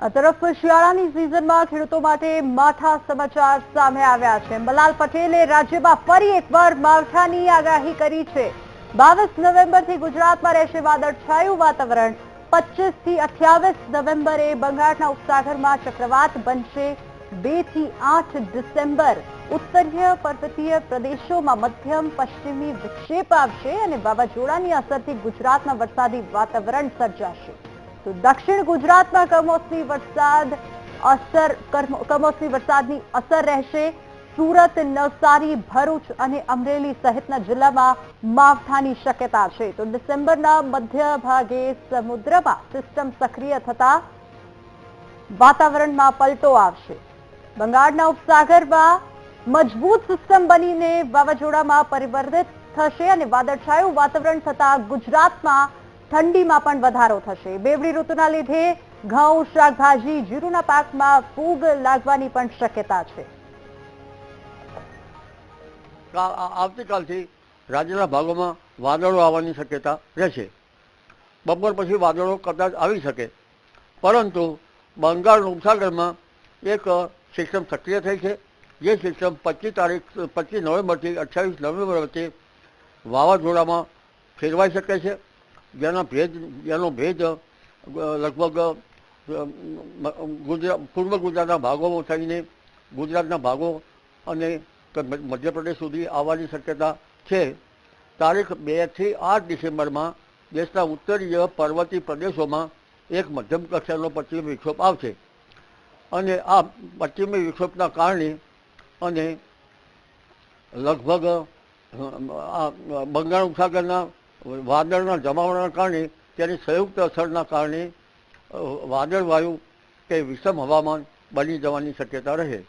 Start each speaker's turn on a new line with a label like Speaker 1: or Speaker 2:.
Speaker 1: આ તરફ શિયાળાની સિઝનમાં ખેડૂતો માટે માઠા સમાચાર સામે આવ્યા છે। અંબાલાલ પટેલે રાજ્યમાં ફરી એકવાર માવઠાની આગાહી કરી છે। 22 નવેમ્બરથી ગુજરાતમાં રહેશે વાદળછાયું વાતાવરણ। 25 થી 28 નવેમ્બરે બંગાળના ઉપસાગરમાં ચક્રવાત બનશે। 2 થી 8 ડિસેમ્બર ઉત્તરીય પર્વતીય પ્રદેશોમાં મધ્યમ પશ્ચિમી વિક્ષેપ આવશે અને વાવાઝોડાની અસરથી ગુજરાતમાં વરસાદી વાતાવરણ સર્જાશે। તો દક્ષિણ ગુજરાતમાં કમોસમી વરસાદની અસર રહેશે। સુરત, નવસારી, ભરૂચ અને અમરેલી સહિતના જિલ્લામાં માવઠાની શક્યતા છે। તો ડિસેમ્બરના મધ્ય ભાગે સમુદ્રમાં સિસ્ટમ સક્રિય થતા વાતાવરણમાં પલટો આવશે। બંગાળના ઉપસાગરમાં મજબૂત સિસ્ટમ બનીને વાવાઝોડામાં પરિવર્તિત થશે અને વાદળછાયું વાતાવરણ થતા ગુજરાતમાં ઠંડીમાં પણ વધારો થશે। બેવડી ઋતુના લીધે ઘઉં, શાકભાજી, જીરુના પાકમાં ફૂગ લાગવાની પણ શક્યતા છે।
Speaker 2: આવતીકાલથી રાજ્યના ભાગોમાં વાદળો આવવાની શક્યતા રહેશે। બપોર પછી વાદળો કદાચ આવી શકે, પરંતુ બંગાળના ઉપસાગરમાં એક સિસ્ટમ સક્રિય થઈ છે। જે સિસ્ટમ 25 નવેમ્બરથી 28 નવેમ્બર વચ્ચે વાવાઝોડામાં ફેરવાઈ શકે છે, જેનો ભેજ લગભગ પૂર્વ ગુજરાતના ભાગોમાં થઈને ગુજરાતના ભાગો અને મધ્યપ્રદેશ સુધી આવવાની શક્યતા છે। તારીખ 2 થી 8 ડિસેમ્બરમાં દેશના ઉત્તરીય પર્વતીય પ્રદેશોમાં એક મધ્યમ કક્ષાનો પશ્ચિમી વિક્ષોભ આવશે અને આ પશ્ચિમી વિક્ષોભના કારણે અને લગભગ બંગાળ ઉપસાગરના વાદળના જમાવવાના કારણે તેની સંયુક્ત અસરના કારણે વાદળવાયુ કે વિષમ હવામાન બની જવાની શક્યતા રહે।